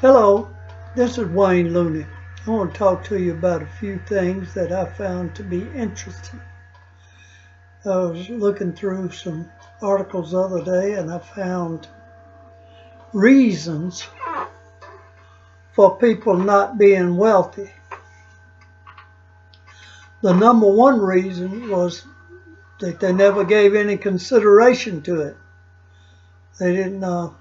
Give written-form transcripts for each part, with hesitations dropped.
Hello, this is Looney. I want to talk to you about a few things that I found to be interesting. I was looking through some articles the other day and I found reasons for people not being wealthy. The number one reason was that they never gave any consideration to it. They didn't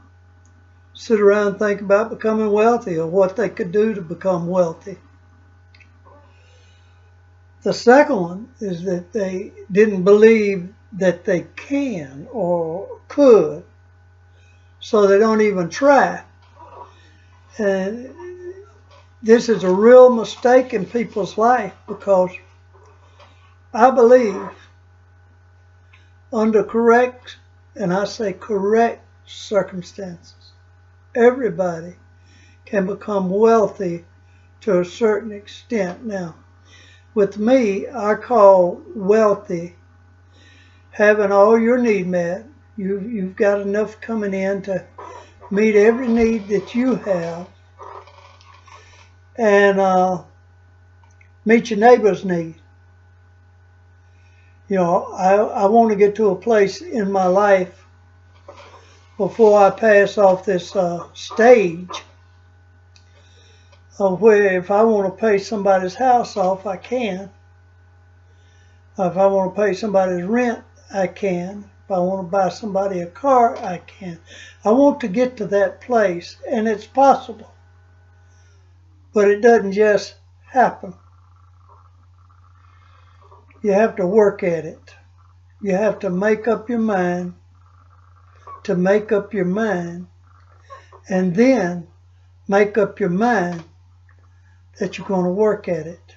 sit around and think about becoming wealthy or what they could do to become wealthy. The second one is that they didn't believe that they can or could, so they don't even try. And this is a real mistake in people's life, because I believe under correct, and I say correct circumstances, everybody can become wealthy to a certain extent. Now, with me, I call wealthy having all your need met. You've got enough coming in to meet every need that you have, and meet your neighbor's need. You know, I want to get to a place in my life before I pass off this stage of where if I want to pay somebody's house off, I can. If I want to pay somebody's rent, I can. If I want to buy somebody a car, I can. I want to get to that place, and it's possible. But it doesn't just happen. You have to work at it. You have to make up your mind to make up your mind, and then make up your mind that you're going to work at it.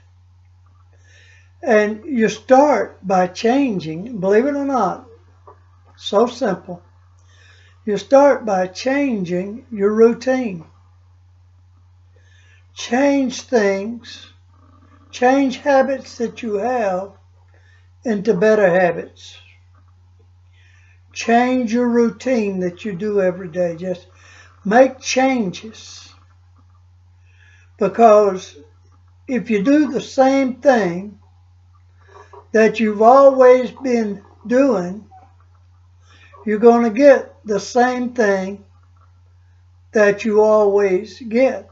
And you start by changing, believe it or not, so simple. You start by changing your routine. Change things, change habits that you have into better habits. Change your routine that you do every day. Just make changes. Because if you do the same thing that you've always been doing, you're going to get the same thing that you always get.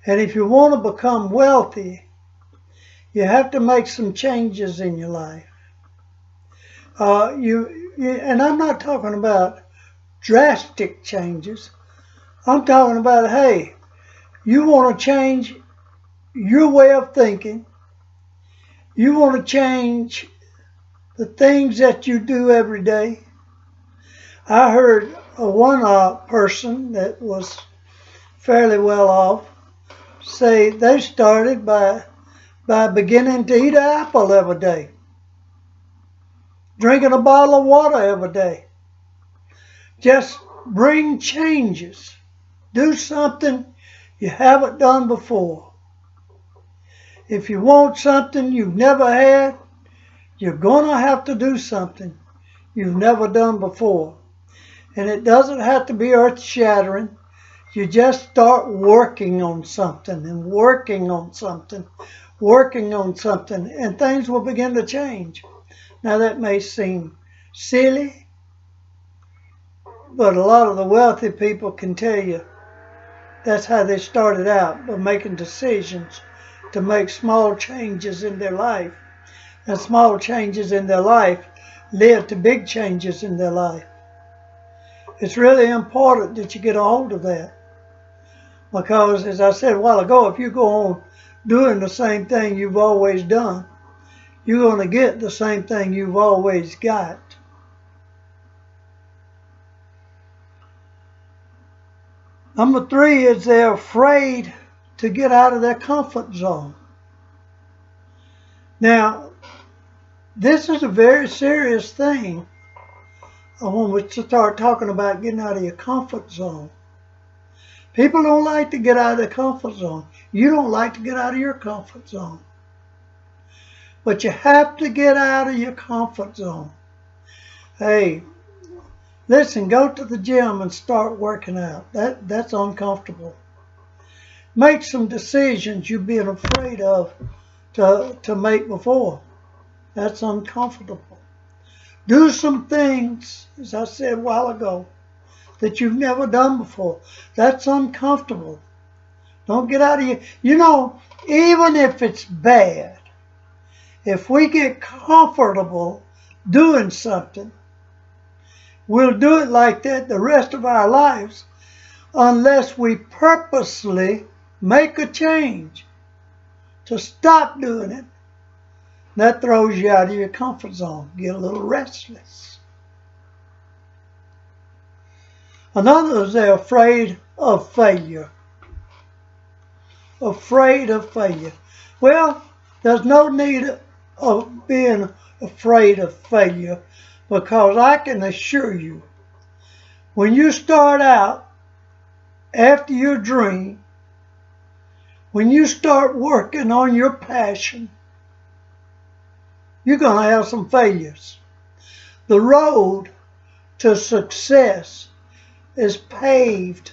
And if you want to become wealthy, you have to make some changes in your life. And I'm not talking about drastic changes. I'm talking about, hey, you want to change your way of thinking. You want to change the things that you do every day. I heard one person that was fairly well off say they started by beginning to eat an apple every day, drinking a bottle of water every day. Just bring changes. Do something you haven't done before. If you want something you've never had, you're going to have to do something you've never done before. And it doesn't have to be earth-shattering. You just start working on something and working on something, and things will begin to change. Now that may seem silly, but a lot of the wealthy people can tell you that's how they started out, by making decisions to make small changes in their life. And small changes in their life led to big changes in their life. It's really important that you get a hold of that. Because, as I said a while ago, if you go on doing the same thing you've always done, you're going to get the same thing you've always got. Number three is they're afraid to get out of their comfort zone. Now, this is a very serious thing when we start talking about getting out of your comfort zone. People don't like to get out of their comfort zone. You don't like to get out of your comfort zone. But you have to get out of your comfort zone. Hey, Listen, go to the gym and start working out. That's uncomfortable. Make some decisions you've been afraid of to make before. That's uncomfortable. Do some things, as I said a while ago, that you've never done before. That's uncomfortable. Don't get out of here. You know, even if it's bad, if we get comfortable doing something, we'll do it like that the rest of our lives unless we purposely make a change to stop doing it. That throws you out of your comfort zone. Get a little restless. Another is they're afraid of failure. Afraid of failure. Well, there's no need of being afraid of failure, because I can assure you, when you start out after your dream, when you start working on your passion, you're going to have some failures. The road to success is paved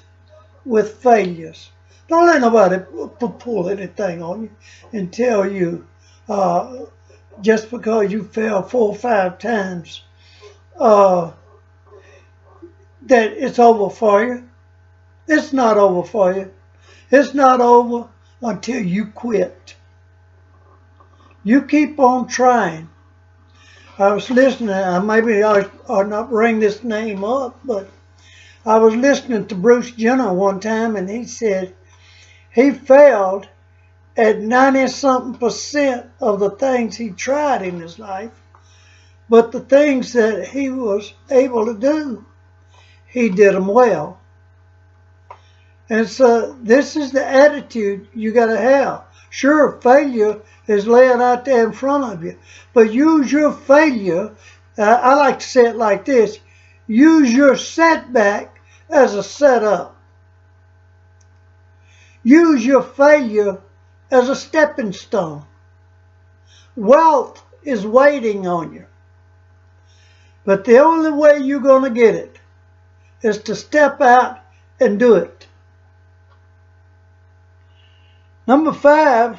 with failures. Don't let nobody pull anything on you and tell you just because you failed 4 or 5 times that it's over for you. It's not over for you. It's not over until you quit. You keep on trying. I was listening, maybe I ought not bring this name up, but I was listening to Bruce Jenner one time, and he said he failed at 90-something% of the things he tried in his life, but the things that he was able to do, he did them well. And so this is the attitude you got to have. Sure, failure is laying out there in front of you, but use your failure, I like to say it like this, use your setback as a setup. Use your failure as a stepping stone. Wealth is waiting on you. But the only way you're going to get it is to step out and do it. Number 5,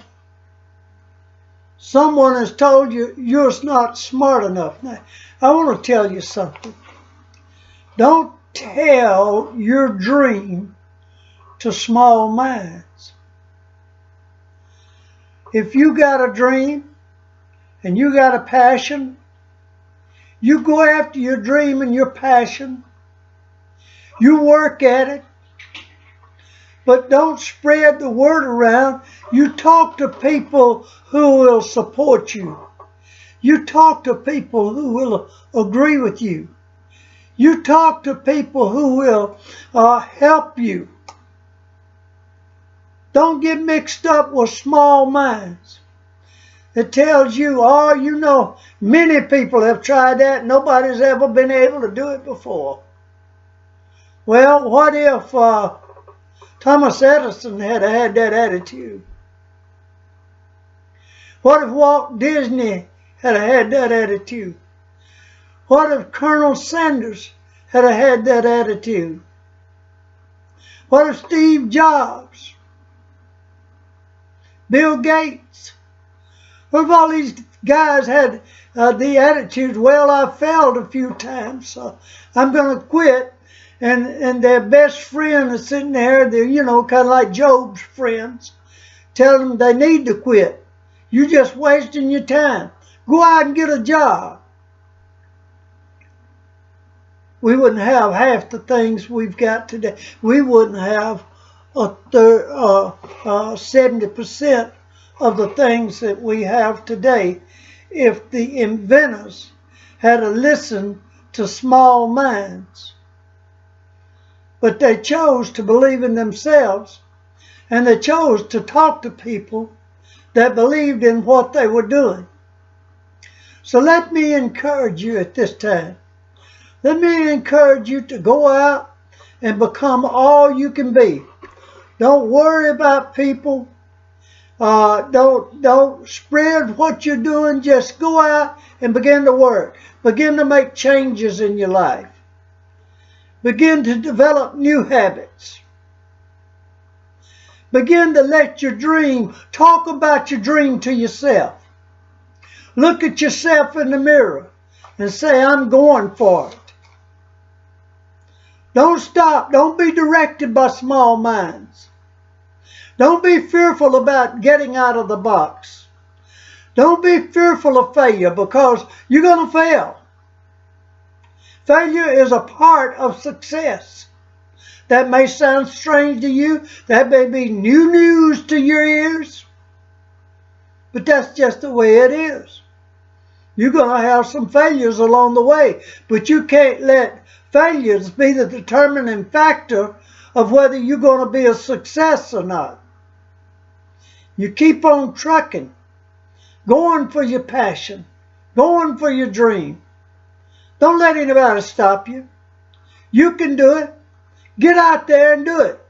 someone has told you you're not smart enough. Now, I want to tell you something. Don't tell your dream to small minds. If you got a dream and you got a passion, you go after your dream and your passion. You work at it, but don't spread the word around. You talk to people who will support you. You talk to people who will agree with you. You talk to people who will help you. Don't get mixed up with small minds. It tells you, oh, you know, many people have tried that. Nobody's ever been able to do it before. Well, what if Thomas Edison had had that attitude? What if Walt Disney had had that attitude? What if Colonel Sanders had had that attitude? What if Steve Jobs? Bill Gates? What if all these guys had the attitude, well, I failed a few times, so I'm going to quit. And their best friend is sitting there, they're, you know, kind of like Job's friends, telling them they need to quit. You're just wasting your time. Go out and get a job. We wouldn't have half the things we've got today. We wouldn't have 70% of the things that we have today if the inventors had listened to small minds. But they chose to believe in themselves, and they chose to talk to people that believed in what they were doing. So let me encourage you at this time. Let me encourage you to go out and become all you can be. Don't worry about people. Don't spread what you're doing. Just go out and begin to work. Begin to make changes in your life. Begin to develop new habits. Begin to let your dream, talk about your dream to yourself. Look at yourself in the mirror and say, I'm going for it. Don't stop. Don't be directed by small minds. Don't be fearful about getting out of the box. Don't be fearful of failure, because you're going to fail. Failure is a part of success. That may sound strange to you. That may be new news to your ears. But that's just the way it is. You're going to have some failures along the way. But you can't let failures be the determining factor of whether you're going to be a success or not. You keep on trucking, going for your passion, going for your dream. Don't let anybody stop you. You can do it. Get out there and do it.